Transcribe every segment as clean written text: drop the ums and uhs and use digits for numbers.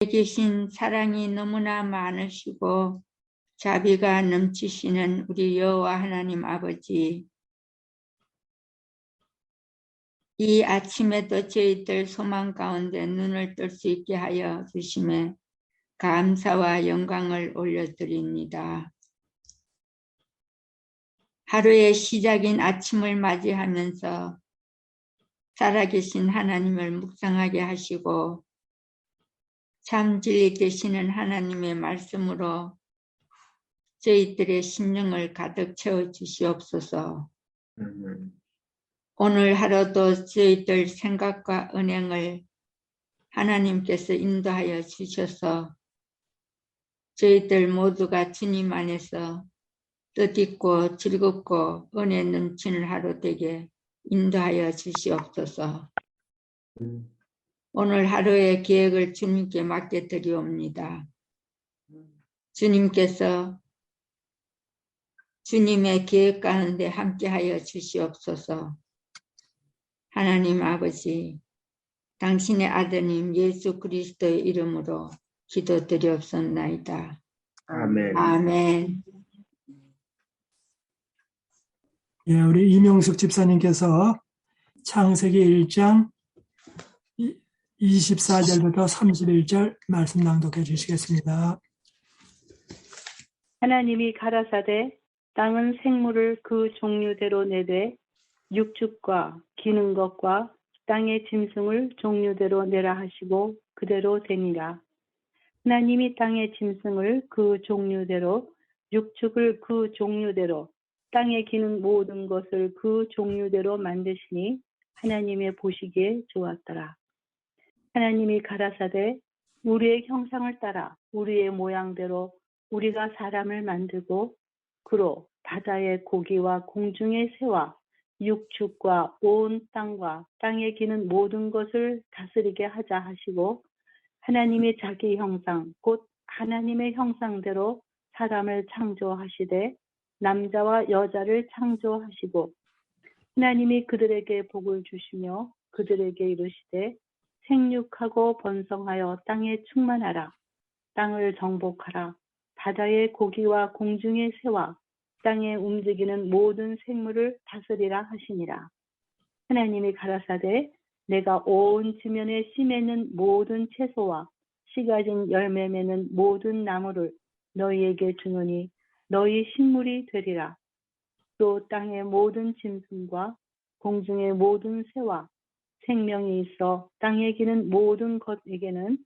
계신 사랑이 너무나 많으시고 자비가 넘치시는 우리 여호와 하나님 아버지, 이 아침에도 저희들 소망 가운데 눈을 뜰 수 있게 하여 주심에 감사와 영광을 올려드립니다. 하루의 시작인 아침을 맞이하면서 살아계신 하나님을 묵상하게 하시고 참 진리 되시는 하나님의 말씀으로 저희들의 심령을 가득 채워 주시옵소서. 오늘 하루도 저희들 생각과 은행을 하나님께서 인도하여 주셔서 저희들 모두가 주님 안에서 뜻있고 즐겁고 은혜 넘치는 하루 되게 인도하여 주시옵소서. 오늘 하루의 계획을 주님께 맡겨 드리옵니다. 주님께서 주님의 계획 가운데 함께하여 주시옵소서. 하나님 아버지, 당신의 아드님 예수 그리스도의 이름으로 기도드리옵소이다. 아멘. 아멘. 예, 우리 이명숙 집사님께서 창세기 1장 24절부터 31절 말씀 낭독해 주시겠습니다. 하나님이 가라사대 땅은 생물을 그 종류대로 내되 육축과 기는 것과 땅의 짐승을 종류대로 내라 하시고 그대로 되니라. 하나님이 땅의 짐승을 그 종류대로, 육축을 그 종류대로, 땅에 기는 모든 것을 그 종류대로 만드시니 하나님의 보시기에 좋았더라. 하나님이 가라사대 우리의 형상을 따라 우리의 모양대로 우리가 사람을 만들고 그로 바다의 고기와 공중의 새와 육축과 온 땅과 땅에 기는 모든 것을 다스리게 하자 하시고 하나님이 자기 형상 곧 하나님의 형상대로 사람을 창조하시되 남자와 여자를 창조하시고 하나님이 그들에게 복을 주시며 그들에게 이르시되 생육하고 번성하여 땅에 충만하라. 땅을 정복하라. 바다의 고기와 공중의 새와 땅에 움직이는 모든 생물을 다스리라 하시니라. 하나님이 가라사대 내가 온 지면에 씨 맺는 모든 채소와 씨 가진 열매 맺는 모든 나무를 너희에게 주노니 너희 식물이 되리라. 또 땅의 모든 짐승과 공중의 모든 새와 생명이 있어 땅에 기는 모든 것에게는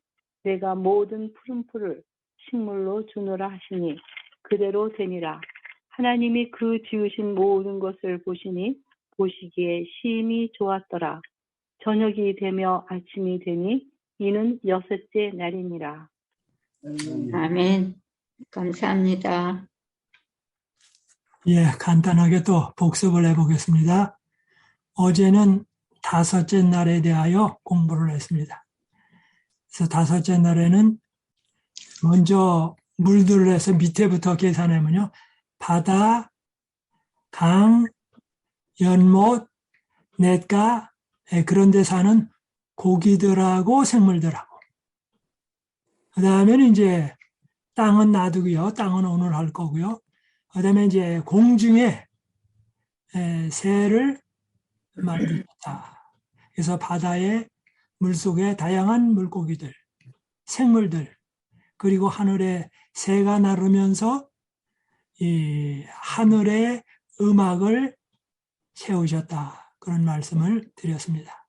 내가 모든 푸른 풀을 식물로 주노라 하시니 그대로 되니라. 하나님이 그 지으신 모든 것을 보시니 보시기에 심히 좋았더라. 저녁이 되며 아침이 되니 이는 여섯째 날이니라. 아멘. 감사합니다. 예, 간단하게 또 복습을 해보겠습니다. 어제는 다섯째 날에 대하여 공부를 했습니다. 그래서 다섯째 날에는 먼저 물들을 해서 밑에부터 계산하면요. 바다, 강, 연못, 냇가, 그런 데 사는 고기들하고 생물들하고. 그 다음에는 이제 땅은 놔두고요. 땅은 오늘 할 거고요. 그 다음에 이제 공중에 새를 만들었다. 그래서 바다의 물속에 다양한 물고기들, 생물들, 그리고 하늘에 새가 나르면서 이 하늘의 음악을 세우셨다. 그런 말씀을 드렸습니다.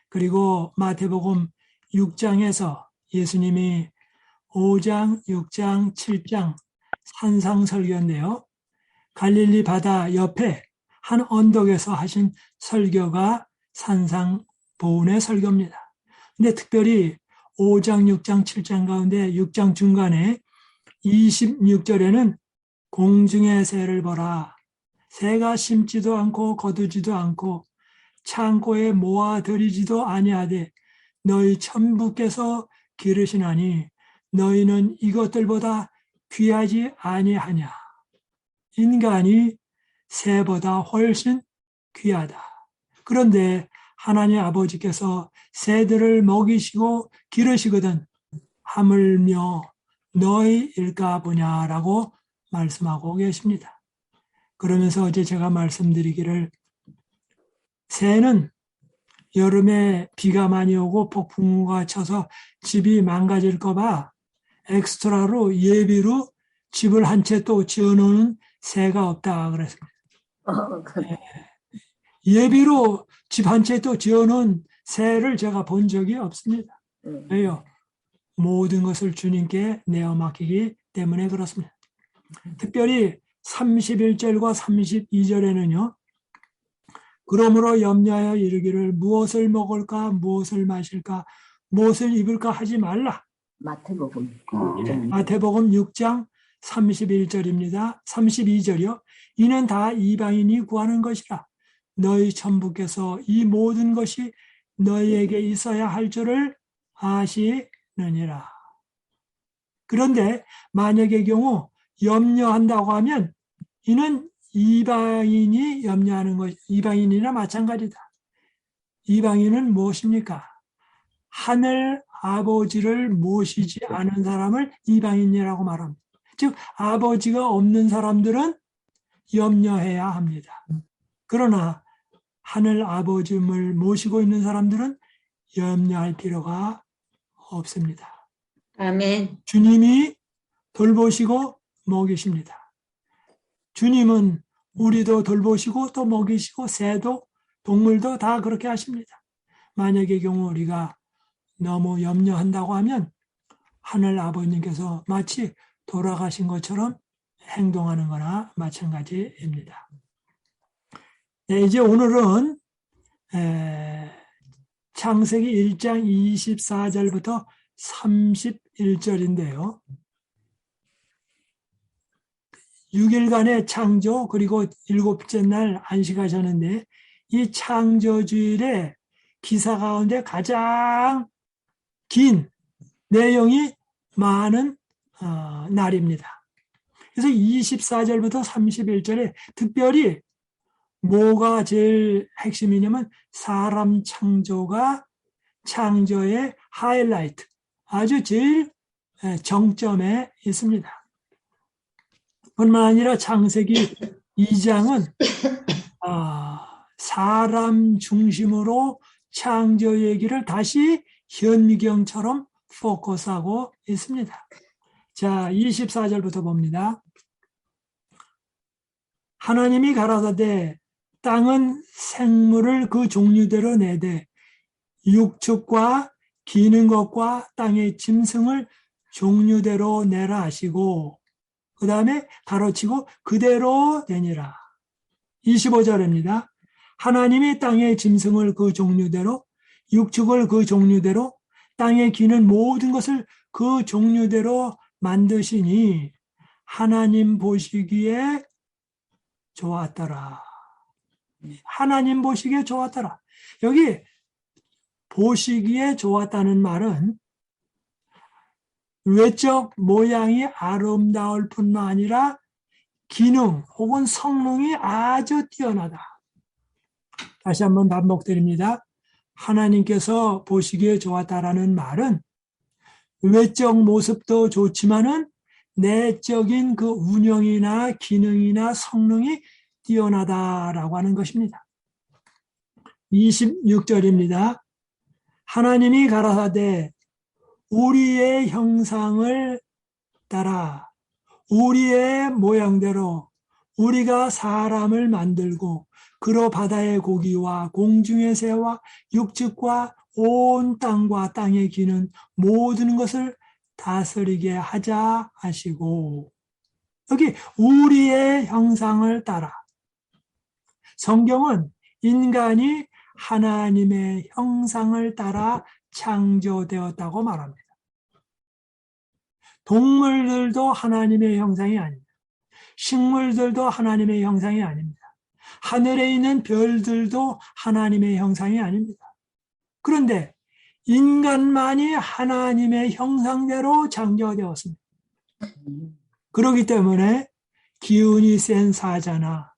그리고 마태복음 6장에서 예수님이 5장, 6장, 7장 산상설교인데요. 갈릴리 바다 옆에 한 언덕에서 하신 설교가 산상보훈의 설교입니다. 근데 특별히 5장, 6장, 7장 가운데 6장 중간에 26절에는 공중의 새를 보라. 새가 심지도 않고 거두지도 않고 창고에 모아들이지도 아니하되 너희 천부께서 기르시나니 너희는 이것들보다 귀하지 아니하냐. 인간이 새보다 훨씬 귀하다. 그런데 하나님 아버지께서 새들을 먹이시고 기르시거든 하물며 너희일까 보냐라고 말씀하고 계십니다. 그러면서 어제 제가 말씀드리기를 새는 여름에 비가 많이 오고 폭풍우가 쳐서 집이 망가질까 봐 엑스트라로 예비로 집을 한 채 또 지어놓는 새가 없다 그랬습니다. 예비로 집 한 채 또 지어놓은 새를 제가 본 적이 없습니다. 왜요? 모든 것을 주님께 내어 맡기기 때문에 그렇습니다. 특별히 31절과 32절에는요. 그러므로 염려하여 이르기를 무엇을 먹을까 무엇을 마실까 무엇을 입을까 하지 말라. 마태복음. 마태복음 6장 31절입니다. 32절이요. 이는 다 이방인이 구하는 것이라. 너희 천부께서 이 모든 것이 너희에게 있어야 할 줄을 아시느니라. 그런데 만약의 경우 염려한다고 하면 이는 이방인이 염려하는 것, 이방인이나 마찬가지다. 이방인은 무엇입니까? 하늘 아버지를 모시지 않은 사람을 이방인이라고 말합니다. 즉 아버지가 없는 사람들은 염려해야 합니다. 그러나 하늘 아버지를 모시고 있는 사람들은 염려할 필요가 없습니다. 아멘. 주님이 돌보시고 먹이십니다. 주님은 우리도 돌보시고 또 먹이시고 새도 동물도 다 그렇게 하십니다. 만약의 경우 우리가 너무 염려한다고 하면 하늘 아버님께서 마치 돌아가신 것처럼 행동하는 거나 마찬가지입니다. 네, 이제 오늘은 창세기 1장 24절부터 31절인데요. 6일간의 창조 그리고 7째 날 안식하셨는데 이 창조주일의 기사 가운데 가장 긴 내용이 많은 날입니다. 그래서 24절부터 31절에 특별히 뭐가 제일 핵심이냐면 사람 창조가 창조의 하이라이트, 아주 제일 정점에 있습니다. 뿐만 아니라 창세기 2장은 사람 중심으로 창조 얘기를 다시 현미경처럼 포커스하고 있습니다. 자, 24절부터 봅니다. 하나님이 가라사대 땅은 생물을 그 종류대로 내되 육축과 기는 것과 땅의 짐승을 종류대로 내라 하시고 그 다음에 가로치고 그대로 되니라. 25절입니다. 하나님이 땅의 짐승을 그 종류대로 육축을 그 종류대로 땅에 기는 모든 것을 그 종류대로 만드시니 하나님 보시기에 좋았더라. 하나님 보시기에 좋았더라. 여기 보시기에 좋았다는 말은 외적 모양이 아름다울 뿐만 아니라 기능 혹은 성능이 아주 뛰어나다. 다시 한번 반복드립니다. 하나님께서 보시기에 좋았다라는 말은 외적 모습도 좋지만은 내적인 그 운영이나 기능이나 성능이 뛰어나다라고 하는 것입니다. 26절입니다. 하나님이 가라사대 우리의 형상을 따라 우리의 모양대로 우리가 사람을 만들고 그로 바다의 고기와 공중의 새와 육축과 온 땅과 땅에 기는 모든 것을 다스리게 하자 하시고 여기 우리의 형상을 따라 성경은 인간이 하나님의 형상을 따라 창조되었다고 말합니다. 동물들도 하나님의 형상이 아닙니다. 식물들도 하나님의 형상이 아닙니다. 하늘에 있는 별들도 하나님의 형상이 아닙니다. 그런데 인간만이 하나님의 형상대로 창조되었습니다. 그렇기 때문에 기운이 센 사자나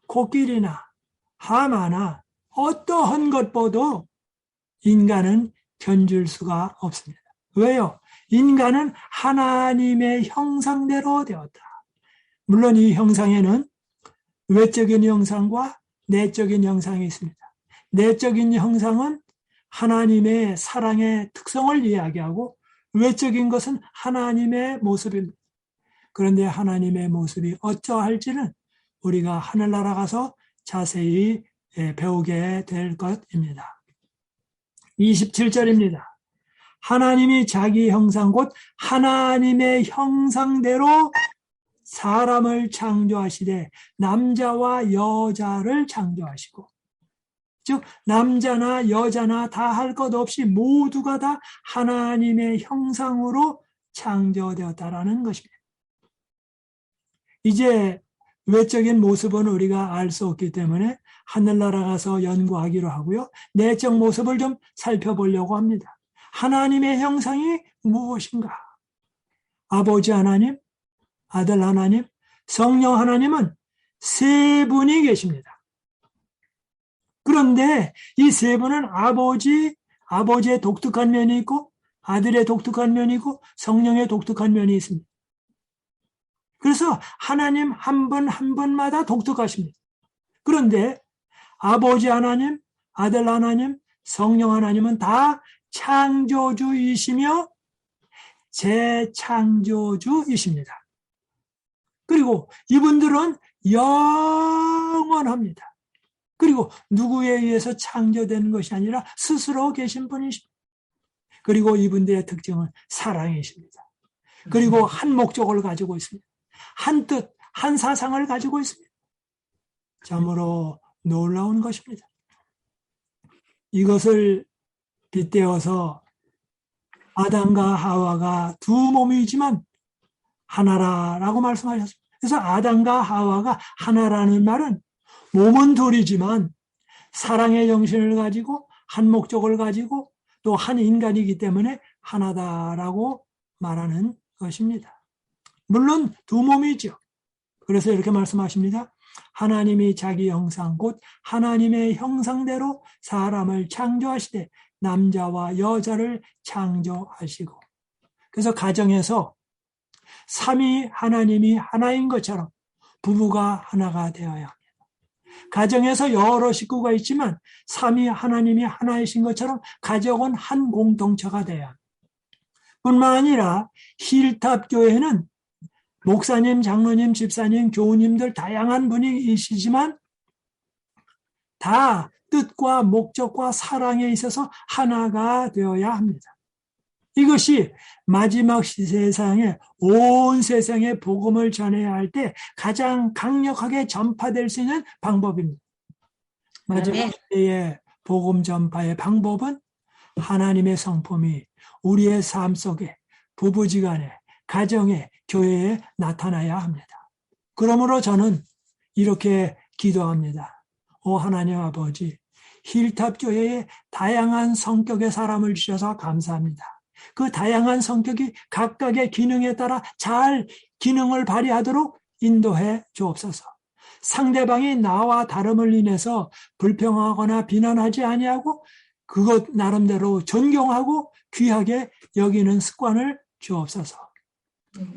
코끼리나 하마나 어떠한 것보다 인간은 견줄 수가 없습니다. 왜요? 인간은 하나님의 형상대로 되었다. 물론 이 형상에는 외적인 형상과 내적인 형상이 있습니다. 내적인 형상은 하나님의 사랑의 특성을 이야기하고 외적인 것은 하나님의 모습입니다. 그런데 하나님의 모습이 어떠할지는 우리가 하늘나라 가서 자세히 배우게 될 것입니다. 27절입니다. 하나님이 자기 형상 곧 하나님의 형상대로 사람을 창조하시되 남자와 여자를 창조하시고, 즉 남자나 여자나 다 할 것 없이 모두가 다 하나님의 형상으로 창조되었다라는 것입니다. 이제 외적인 모습은 우리가 알 수 없기 때문에 하늘나라 가서 연구하기로 하고요. 내적 모습을 좀 살펴보려고 합니다. 하나님의 형상이 무엇인가? 아버지 하나님, 아들 하나님, 성령 하나님은 세 분이 계십니다. 그런데 이 세 분은 아버지의 독특한 면이 있고 아들의 독특한 면이 있고 성령의 독특한 면이 있습니다. 그래서 하나님 한 분 한 분마다 독특하십니다. 그런데 아버지 하나님, 아들 하나님, 성령 하나님은 다 창조주이시며 재창조주이십니다. 그리고 이분들은 영원합니다. 그리고 누구에 의해서 창조된 것이 아니라 스스로 계신 분이십니다. 그리고 이분들의 특징은 사랑이십니다. 그리고 한 목적을 가지고 있습니다. 한 뜻, 한 사상을 가지고 있습니다. 참으로 놀라운 것입니다. 이것을 빗대어서 아담과 하와가 두 몸이지만 하나라라고 말씀하셨습니다. 그래서 아담과 하와가 하나라는 말은 몸은 둘이지만 사랑의 정신을 가지고 한 목적을 가지고 또 한 인간이기 때문에 하나다라고 말하는 것입니다. 물론 두 몸이죠. 그래서 이렇게 말씀하십니다. 하나님이 자기 형상 곧 하나님의 형상대로 사람을 창조하시되 남자와 여자를 창조하시고, 그래서 가정에서 삼위 하나님이 하나인 것처럼 부부가 하나가 되어야 합니다. 가정에서 여러 식구가 있지만 삼위 하나님이 하나이신 것처럼 가족은 한 공동체가 돼야 합니다. 뿐만 아니라 힐탑 교회는 목사님, 장로님, 집사님, 교우님들 다양한 분이시지만 다 뜻과 목적과 사랑에 있어서 하나가 되어야 합니다. 이것이 마지막 세상에 온 세상에 복음을 전해야 할 때 가장 강력하게 전파될 수 있는 방법입니다. 마지막 시대의 복음 전파의 방법은 하나님의 성품이 우리의 삶 속에 부부지간에 가정에 교회에 나타나야 합니다. 그러므로 저는 이렇게 기도합니다. 오 하나님 아버지, 힐탑 교회에 다양한 성격의 사람을 주셔서 감사합니다. 그 다양한 성격이 각각의 기능에 따라 잘 기능을 발휘하도록 인도해 주옵소서. 상대방이 나와 다름을 인해서 불평하거나 비난하지 아니하고 그것 나름대로 존경하고 귀하게 여기는 습관을 주옵소서.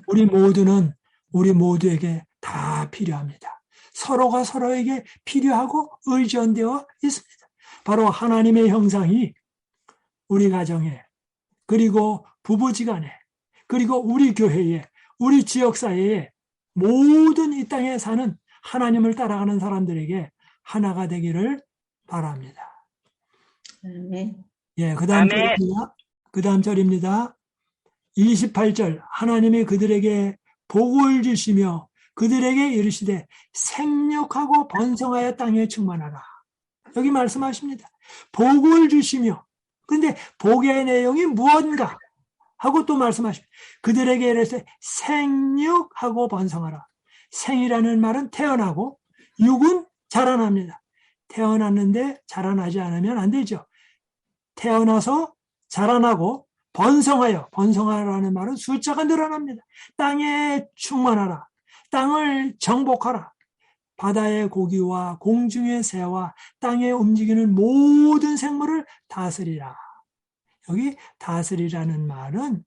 우리 모두에게 다 필요합니다. 서로가 서로에게 필요하고 의존되어 있습니다. 바로 하나님의 형상이 우리 가정에, 그리고 부부지간에, 그리고 우리 교회에, 우리 지역사회에, 모든 이 땅에 사는 하나님을 따라가는 사람들에게 하나가 되기를 바랍니다. 아멘. 예, 그 다음 절입니다. 그 다음 절입니다. 28절, 하나님이 그들에게 복을 주시며 그들에게 이르시되 생육하고 번성하여 땅에 충만하라. 여기 말씀하십니다. 복을 주시며, 그런데 복의 내용이 무언가 하고 또 말씀하십니다. 그들에게 이르시되 생육하고 번성하라. 생이라는 말은 태어나고, 육은 자라납니다. 태어났는데 자라나지 않으면 안 되죠. 태어나서 자라나고 번성하라는 말은 숫자가 늘어납니다. 땅에 충만하라. 땅을 정복하라. 바다의 고기와 공중의 새와 땅에 움직이는 모든 생물을 다스리라. 여기 다스리라는 말은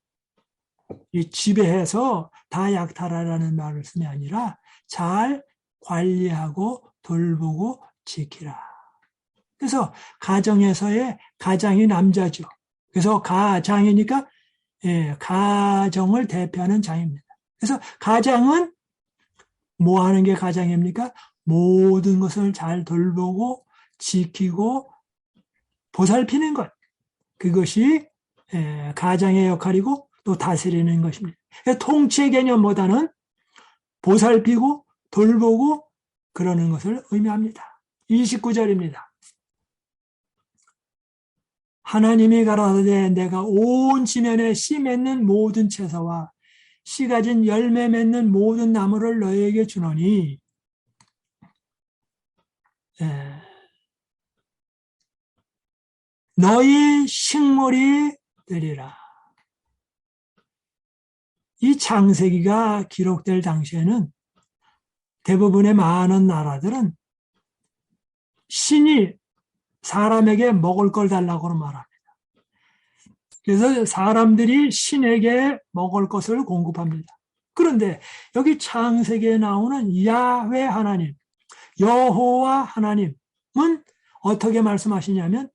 이 지배해서 다 약탈하라는 말씀이 아니라 잘 관리하고 돌보고 지키라. 그래서 가정에서의 가장이 남자죠. 그래서 가장이니까 가정을 대표하는 장입니다. 그래서 가장은 뭐 하는 게 가장입니까? 모든 것을 잘 돌보고 지키고 보살피는 것. 그것이 가장의 역할이고 또 다스리는 것입니다. 통치의 개념보다는 보살피고 돌보고 그러는 것을 의미합니다. 29절입니다. 하나님이 가라사대 내가 온 지면에 씨 맺는 모든 채소와 씨 가진 열매 맺는 모든 나무를 너희에게 주노니 너희 식물이 되리라. 이 창세기가 기록될 당시에는 대부분의 많은 나라들은 신이 사람에게 먹을 걸 달라고 말합니다. 그래서 사람들이 신에게 먹을 것을 공급합니다. 그런데 여기 창세기에 나오는 야훼 하나님, 여호와 하나님은 어떻게 말씀하시냐면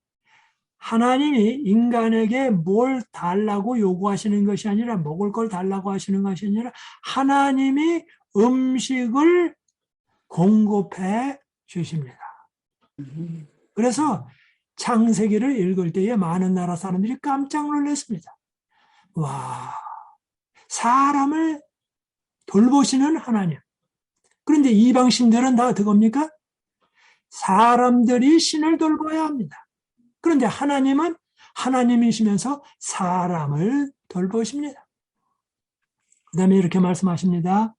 하나님이 인간에게 뭘 달라고 요구하시는 것이 아니라 먹을 걸 달라고 하시는 것이 아니라 하나님이 음식을 공급해 주십니다. 그래서 창세기를 읽을 때에 많은 나라 사람들이 깜짝 놀랐습니다. 와, 사람을 돌보시는 하나님. 그런데 이방 신들은 다 그겁니까? 사람들이 신을 돌봐야 합니다. 그런데 하나님은 하나님이시면서 사람을 돌보십니다. 그 다음에 이렇게 말씀하십니다.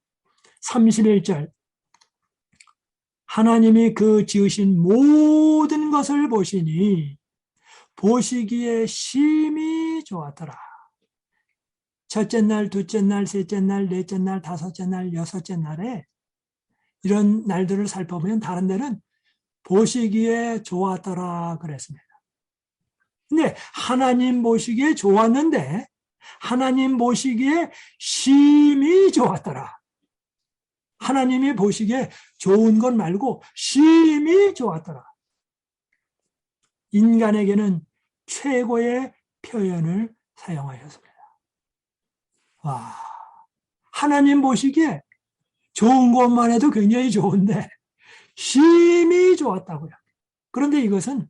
31절. 하나님이 그 지으신 모든 것을 보시니 보시기에 심히 좋았더라. 첫째 날, 둘째 날, 셋째 날, 넷째 날, 다섯째 날, 여섯째 날에 이런 날들을 살펴보면 다른 데는 보시기에 좋았더라 그랬습니다. 근데 하나님 보시기에 좋았는데 하나님 보시기에 심히 좋았더라. 하나님이 보시기에 좋은 것 말고 심히 좋았더라. 인간에게는 최고의 표현을 사용하셨습니다. 와, 하나님 보시기에 좋은 것만 해도 굉장히 좋은데 심히 좋았다고요. 그런데 이것은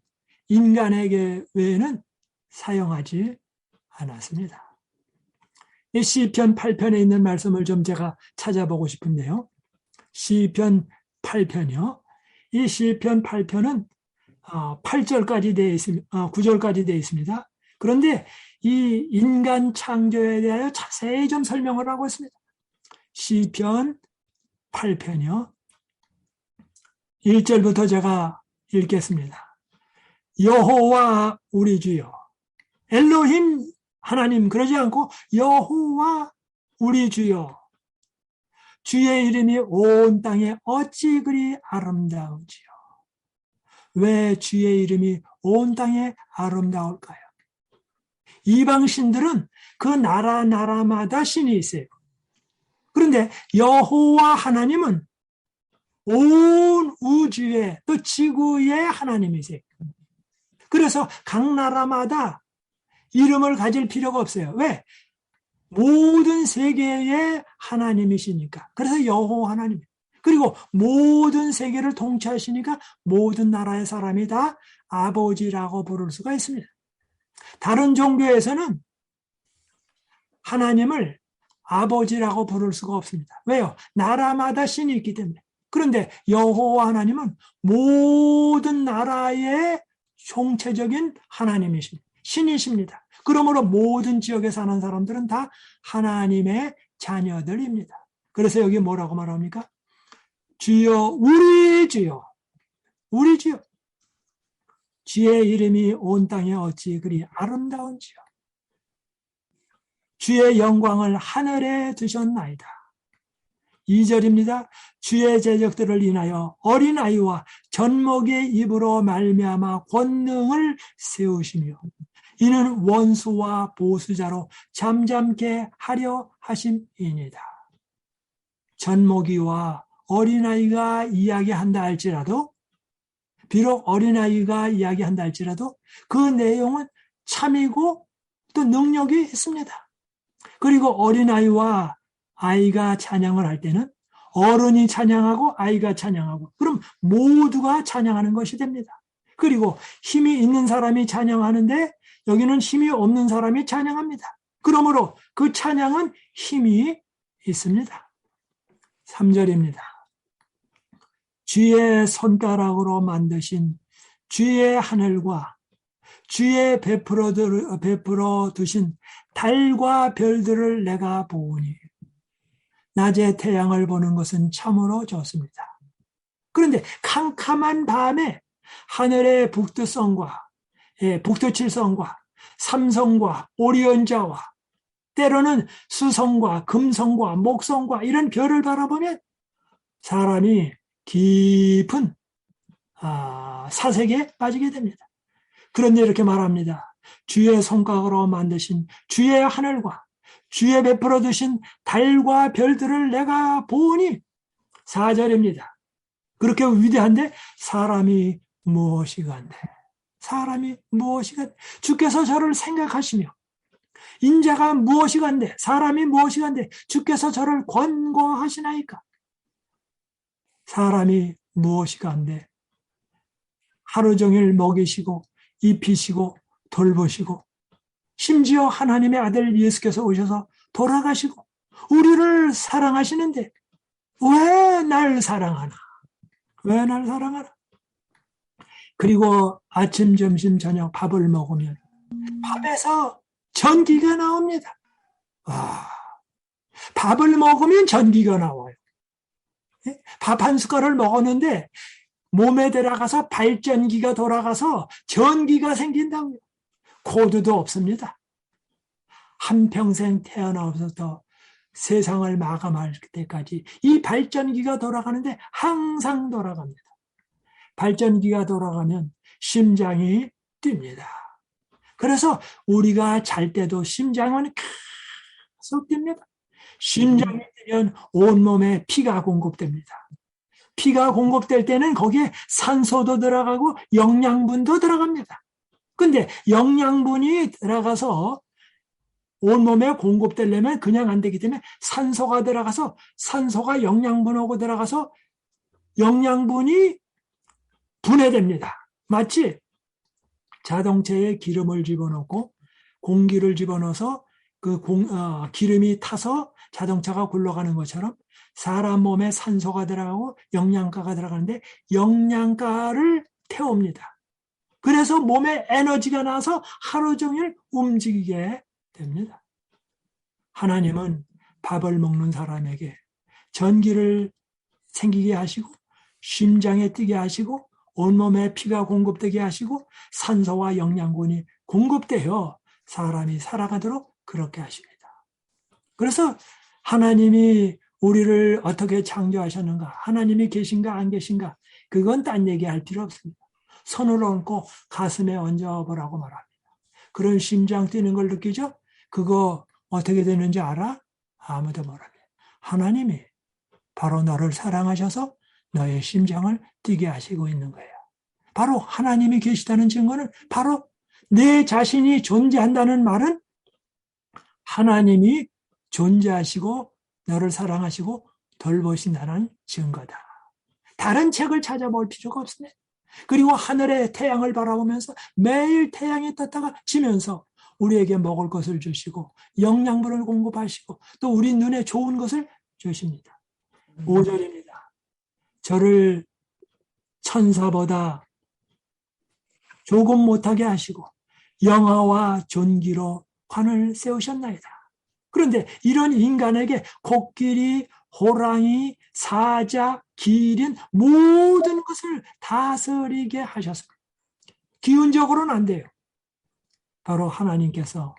인간에게 외에는 사용하지 않았습니다. 이 시편 8편에 있는 말씀을 좀 제가 찾아보고 싶은데요. 시편 8편이요. 이 시편 8편은 8절까지 되어 있습니다. 9절까지 되어 있습니다. 그런데 이 인간 창조에 대하여 자세히 좀 설명을 하고 있습니다. 시편 8편이요. 1절부터 제가 읽겠습니다. 여호와 우리 주여. 엘로힘 하나님 그러지 않고 여호와 우리 주여. 주의 이름이 온 땅에 어찌 그리 아름다운지요. 왜 주의 이름이 온 땅에 아름다울까요? 이방 신들은 그 나라마다 신이 있어요. 그런데 여호와 하나님은 온 우주의 또 지구의 하나님이세요. 그래서 각 나라마다 이름을 가질 필요가 없어요. 왜? 모든 세계의 하나님이시니까. 그래서 여호와 하나님. 그리고 모든 세계를 통치하시니까 모든 나라의 사람이 다 아버지라고 부를 수가 있습니다. 다른 종교에서는 하나님을 아버지라고 부를 수가 없습니다. 왜요? 나라마다 신이 있기 때문에. 그런데 여호와 하나님은 모든 나라의 총체적인 하나님이십니다. 신이십니다. 그러므로 모든 지역에 사는 사람들은 다 하나님의 자녀들입니다. 그래서 여기 뭐라고 말합니까? 주여 우리 주여 우리 주여 주의 이름이 온 땅에 어찌 그리 아름다운지요. 주의 영광을 하늘에 두셨나이다. 2절입니다. 주의 제적들을 인하여 어린아이와 젖먹이의 입으로 말미암아 권능을 세우시며 이는 원수와 보수자로 잠잠케 하려 하심이니이다. 젖먹이와 어린아이가 이야기한다 할지라도, 비록 어린아이가 이야기한다 할지라도 그 내용은 참이고 또 능력이 있습니다. 그리고 어린아이와 아이가 찬양을 할 때는 어른이 찬양하고 아이가 찬양하고, 그럼 모두가 찬양하는 것이 됩니다. 그리고 힘이 있는 사람이 찬양하는데 여기는 힘이 없는 사람이 찬양합니다. 그러므로 그 찬양은 힘이 있습니다. 3절입니다. 주의 손가락으로 만드신 주의 하늘과 주의 베풀어 두신 달과 별들을 내가 보오니 낮에 태양을 보는 것은 참으로 좋습니다. 그런데 캄캄한 밤에 하늘의 북두성과 북두칠성과 삼성과 오리온자와 때로는 수성과 금성과 목성과 이런 별을 바라보면 사람이 깊은 사색에 빠지게 됩니다. 그런데 이렇게 말합니다. 주의 손가락으로 만드신 주의 하늘과 주의 베풀어 두신 달과 별들을 내가 보니, 4절입니다. 그렇게 위대한데 사람이 무엇이간데, 사람이 무엇이간데, 주께서 저를 생각하시며 인자가 무엇이간데, 사람이 무엇이간데 주께서 저를 권고하시나이까. 사람이 무엇이간데 하루 종일 먹이시고 입히시고 돌보시고, 심지어 하나님의 아들 예수께서 오셔서 돌아가시고 우리를 사랑하시는데 왜 날 사랑하나? 왜 날 사랑하나? 그리고 아침, 점심, 저녁 밥을 먹으면 밥에서 전기가 나옵니다. 밥을 먹으면 전기가 나와요. 밥 한 숟갈을 먹었는데 몸에 들어가서 발전기가 돌아가서 전기가 생긴다고요. 코드도 없습니다. 한평생 태어나서부터 세상을 마감할 때까지 이 발전기가 돌아가는데 항상 돌아갑니다. 발전기가 돌아가면 심장이 뜁니다. 그래서 우리가 잘 때도 심장은 계속 뜁니다. 심장이 뛰면 온몸에 피가 공급됩니다. 피가 공급될 때는 거기에 산소도 들어가고 영양분도 들어갑니다. 근데 영양분이 들어가서 온몸에 공급되려면 그냥 안 되기 때문에 산소가 들어가서, 산소가 영양분하고 들어가서 영양분이 분해됩니다. 마치 자동차에 기름을 집어넣고 공기를 집어넣어서 기름이 타서 자동차가 굴러가는 것처럼 사람 몸에 산소가 들어가고 영양가가 들어가는데 영양가를 태웁니다. 그래서 몸에 에너지가 나서 하루 종일 움직이게 됩니다. 하나님은 밥을 먹는 사람에게 전기를 생기게 하시고 심장에 뛰게 하시고 온몸에 피가 공급되게 하시고 산소와 영양분이 공급되어 사람이 살아가도록 그렇게 하십니다. 그래서 하나님이 우리를 어떻게 창조하셨는가, 하나님이 계신가 안 계신가, 그건 딴 얘기할 필요 없습니다. 손을 얹고 가슴에 얹어보라고 말합니다. 그런 심장 뛰는 걸 느끼죠? 그거 어떻게 되는지 알아? 아무도 모릅니다. 하나님이 바로 너를 사랑하셔서 너의 심장을 뛰게 하시고 있는 거예요. 바로 하나님이 계시다는 증거는, 바로 내 자신이 존재한다는 말은 하나님이 존재하시고 너를 사랑하시고 돌보신다는 증거다. 다른 책을 찾아볼 필요가 없습니다. 그리고 하늘의 태양을 바라보면서 매일 태양이 떴다가 지면서 우리에게 먹을 것을 주시고 영양분을 공급하시고 또 우리 눈에 좋은 것을 주십니다. 5절입니다. 저를 천사보다 조금 못하게 하시고 영화와 존귀로 관을 세우셨나이다. 그런데 이런 인간에게 코끼리, 호랑이, 사자, 기린 모든 것을 다스리게 하셨습니다. 기운적으로는 안 돼요. 바로 하나님께서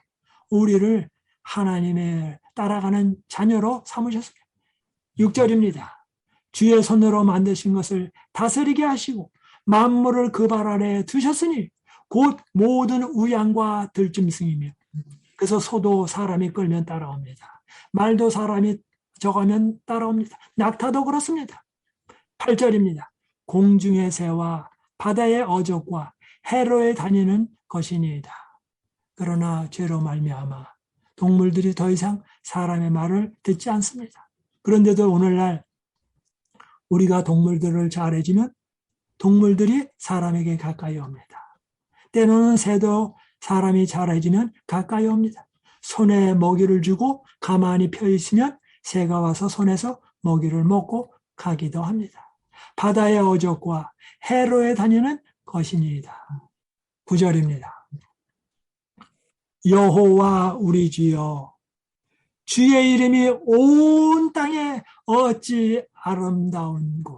우리를 하나님의 따라가는 자녀로 삼으셨습니다. 6절입니다. 주의 손으로 만드신 것을 다스리게 하시고 만물을 그 발 아래에 두셨으니 곧 모든 우양과 들짐승이며 그래서 소도 사람이 끌면 따라옵니다. 말도 사람이 저가면 따라옵니다. 낙타도 그렇습니다. 8절입니다. 공중의 새와 바다의 어족과 해로에 다니는 것이니이다. 그러나 죄로 말미암아 동물들이 더 이상 사람의 말을 듣지 않습니다. 그런데도 오늘날 우리가 동물들을 잘해주면 동물들이 사람에게 가까이 옵니다. 때로는 새도 사람이 잘해주면 가까이 옵니다. 손에 먹이를 주고 가만히 펴 있으면 새가 와서 손에서 먹이를 먹고 가기도 합니다. 바다의 어족과 해로에 다니는 것이니이다. 9절입니다. 여호와 우리 주여 주의 이름이 온 땅에 어찌 아름다운지요.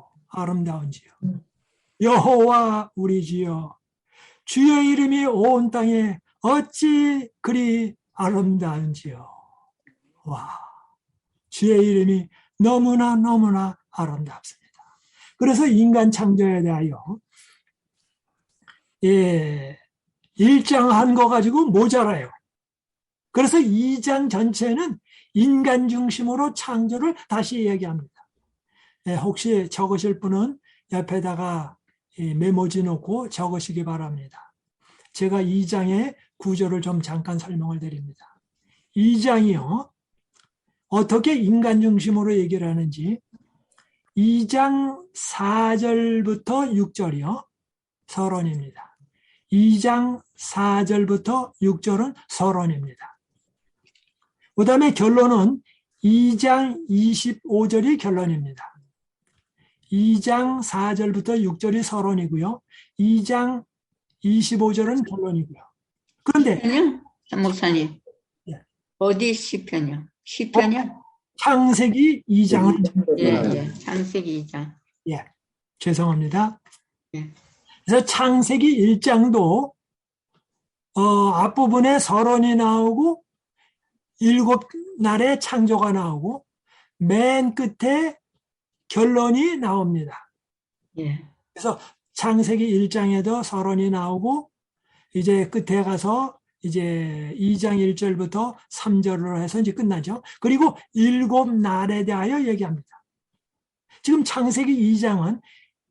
여호와 우리 주여 주의 이름이 온 땅에 어찌 그리 아름다운지요. 와, 주의 이름이 너무나 아름답습니다. 그래서 인간 창조에 대하여 1장 한 거 가지고 모자라요. 그래서 2장 전체는 인간 중심으로 창조를 다시 얘기합니다. 혹시 적으실 분은 옆에다가 메모지 놓고 적으시기 바랍니다. 제가 2장의 구조를 좀 잠깐 설명을 드립니다. 2장이요. 어떻게 인간 중심으로 얘기를 하는지 2장 4절부터 6절이요. 서론입니다. 2장 4절부터 6절은 서론입니다. 그 다음에 결론은 2장 25절이 결론입니다. 2장 4절부터 6절이 서론이고요. 2장 25절은 결론이고요. 그런데 시편이요? 목사님. 예. 어디 시편이요? 시편이요? 창세기 2장을 예. 창세기 2장. 예. 죄송합니다. 예. 그래서 창세기 1장도 앞부분에 서론이 나오고 7날의 창조가 나오고 맨 끝에 결론이 나옵니다. 예. 그래서 창세기 1장에도 서론이 나오고 이제 끝에 가서 이제 2장 1절부터 3절로 해서 이제 끝나죠. 그리고 7날에 대하여 얘기합니다. 지금 창세기 2장은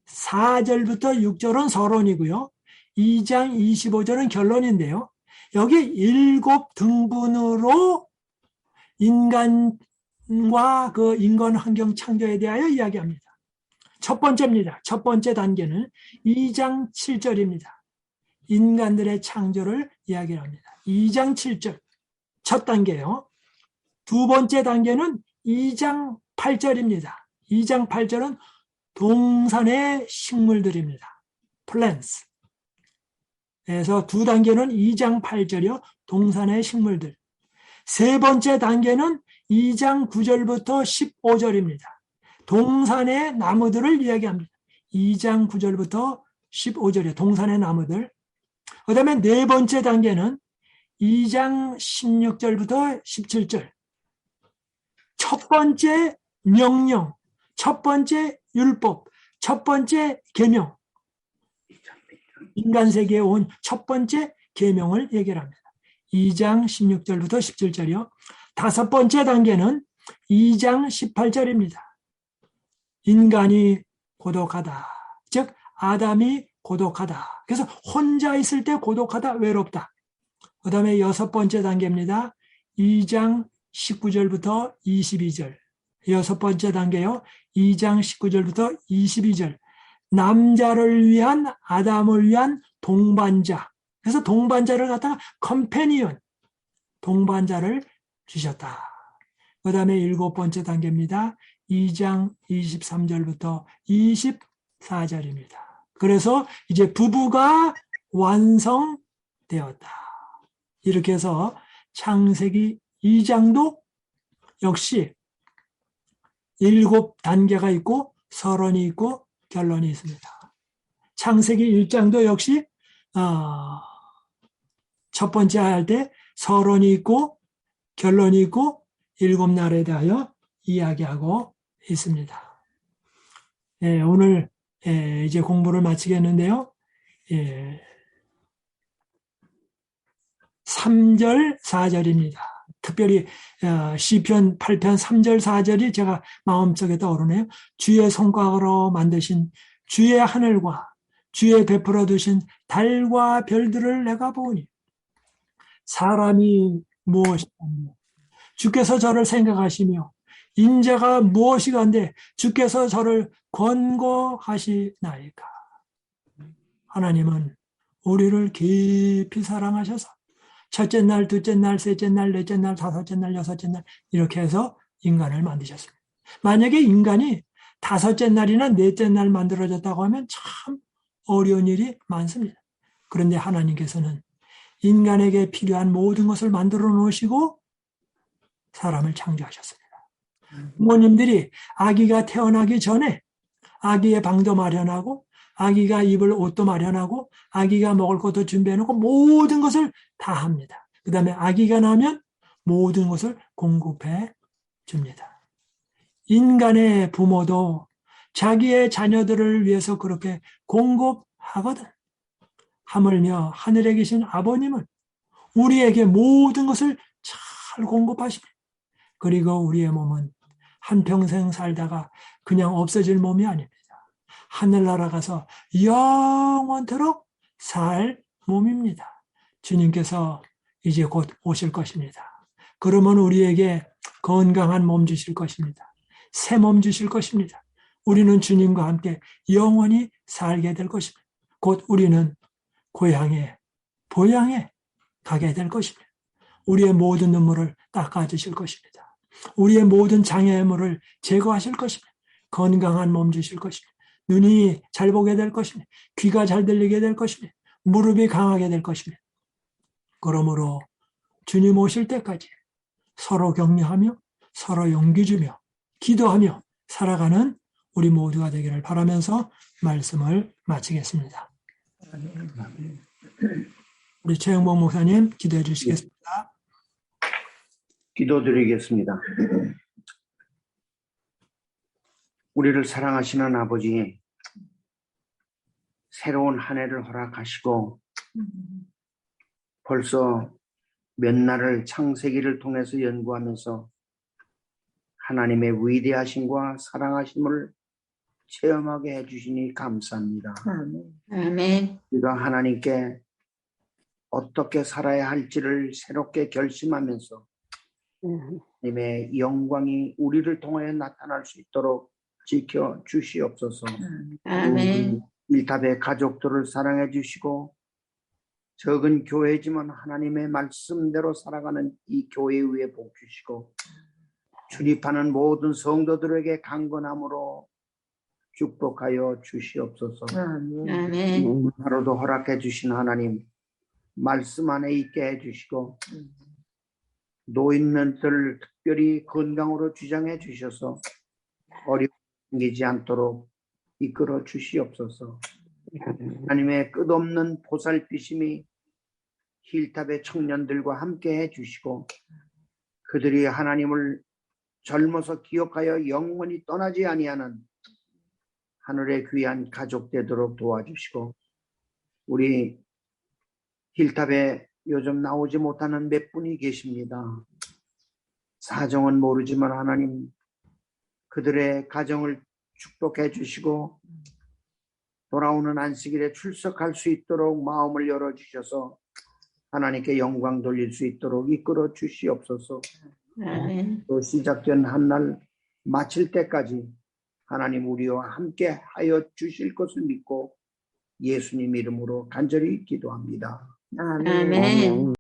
4절부터 6절은 서론이고요. 2장 25절은 결론인데요. 여기 7등분으로 인간과 그 인간 환경 창조에 대하여 이야기합니다. 첫 번째입니다. 첫 번째 단계는 2장 7절입니다. 인간들의 창조를 이야기합니다. 2장 7절 첫 단계요. 두 번째 단계는 2장 8절입니다. 2장 8절은 동산의 식물들입니다. plants. 그래서 두 단계는 2장 8절이요. 동산의 식물들. 세 번째 단계는 2장 9절부터 15절입니다. 동산의 나무들을 이야기합니다. 2장 9절부터 15절이요. 동산의 나무들. 그 다음에 네 번째 단계는 2장 16절부터 17절. 첫 번째 명령, 첫 번째 율법, 첫 번째 계명. 인간 세계에 온 첫 번째 계명을 얘기합니다. 2장 16절부터 17절이요. 다섯 번째 단계는 2장 18절입니다. 인간이 고독하다. 즉 아담이 고독하다. 그래서 혼자 있을 때 고독하다, 외롭다. 그 다음에 여섯 번째 단계입니다. 2장 19절부터 22절. 여섯 번째 단계요. 2장 19절부터 22절. 남자를 위한, 아담을 위한 동반자. 그래서 동반자를 갖다가 컴패니언, 동반자를 주셨다. 그 다음에 일곱 번째 단계입니다. 2장 23절부터 24절입니다. 그래서 이제 부부가 완성되었다. 이렇게 해서 창세기 2장도 역시 7단계가 있고 서론이 있고 결론이 있습니다. 창세기 1장도 역시 첫 번째 할 때 서론이 있고 결론이 있고 7날에 대하여 이야기하고 있습니다. 오늘 이제 공부를 마치겠는데요. 3절, 4절입니다. 특별히 시편 8편 3절, 4절이 제가 마음속에 떠오르네요. 주의 손가락으로 만드신 주의 하늘과 주의 베풀어 두신 달과 별들을 내가 보니 사람이 무엇이냐. 주께서 저를 생각하시며 인자가 무엇이간데 주께서 저를 권고하시나이까. 하나님은 우리를 깊이 사랑하셔서 첫째 날, 둘째 날, 셋째 날, 넷째 날, 다섯째 날, 여섯째 날 이렇게 해서 인간을 만드셨습니다. 만약에 인간이 다섯째 날이나 넷째 날 만들어졌다고 하면 참 어려운 일이 많습니다. 그런데 하나님께서는 인간에게 필요한 모든 것을 만들어 놓으시고 사람을 창조하셨습니다. 부모님들이 아기가 태어나기 전에 아기의 방도 마련하고 아기가 입을 옷도 마련하고 아기가 먹을 것도 준비해놓고 모든 것을 다 합니다. 그 다음에 아기가 나면 모든 것을 공급해 줍니다. 인간의 부모도 자기의 자녀들을 위해서 그렇게 공급하거든. 하물며 하늘에 계신 아버님은 우리에게 모든 것을 잘 공급하십니다. 그리고 우리의 몸은 한평생 살다가 그냥 없어질 몸이 아닙니다. 하늘나라 가서 영원토록 살 몸입니다. 주님께서 이제 곧 오실 것입니다. 그러면 우리에게 건강한 몸 주실 것입니다. 새 몸 주실 것입니다. 우리는 주님과 함께 영원히 살게 될 것입니다. 곧 우리는 고향에, 보양에 가게 될 것입니다. 우리의 모든 눈물을 닦아주실 것입니다. 우리의 모든 장애물을 제거하실 것입니다. 건강한 몸 주실 것입니다. 눈이 잘 보게 될 것입니다. 귀가 잘 들리게 될 것입니다. 무릎이 강하게 될 것입니다. 그러므로 주님 오실 때까지 서로 격려하며 서로 용기 주며 기도하며 살아가는 우리 모두가 되기를 바라면서 말씀을 마치겠습니다. 우리 최영복 목사님 기도해 주시겠습니다. 기도드리겠습니다. 우리를 사랑하시는 아버지, 새로운 한 해를 허락하시고 벌써 몇 날을 창세기를 통해서 연구하면서 하나님의 위대하심과 사랑하심을 체험하게 해주시니 감사합니다. 아멘. 우리가 하나님께 어떻게 살아야 할지를 새롭게 결심하면서 하나님의 영광이 우리를 통하여 나타날 수 있도록 지켜 주시옵소서. 아멘. 일탑의 가족들을 사랑해 주시고 적은 교회지만 하나님의 말씀대로 살아가는 이 교회 위에 복 주시고 출입하는 모든 성도들에게 강건함으로 축복하여 주시옵소서. 아멘. 하루도 허락해 주신 하나님 말씀 안에 있게 해 주시고 노인들 특별히 건강으로 주장해 주셔서 어려움이 생기지 않도록 이끌어 주시옵소서. 하나님의 끝없는 보살피심이 힐탑의 청년들과 함께 해 주시고 그들이 하나님을 젊어서 기억하여 영원히 떠나지 아니하는 하늘의 귀한 가족 되도록 도와주시고 우리 힐탑에 요즘 나오지 못하는 몇 분이 계십니다. 사정은 모르지만 하나님 그들의 가정을 축복해 주시고 돌아오는 안식일에 출석할 수 있도록 마음을 열어주셔서 하나님께 영광 돌릴 수 있도록 이끌어 주시옵소서. 아멘. 또 시작된 한 날 마칠 때까지 하나님 우리와 함께 하여 주실 것을 믿고 예수님 이름으로 간절히 기도합니다. 아멘.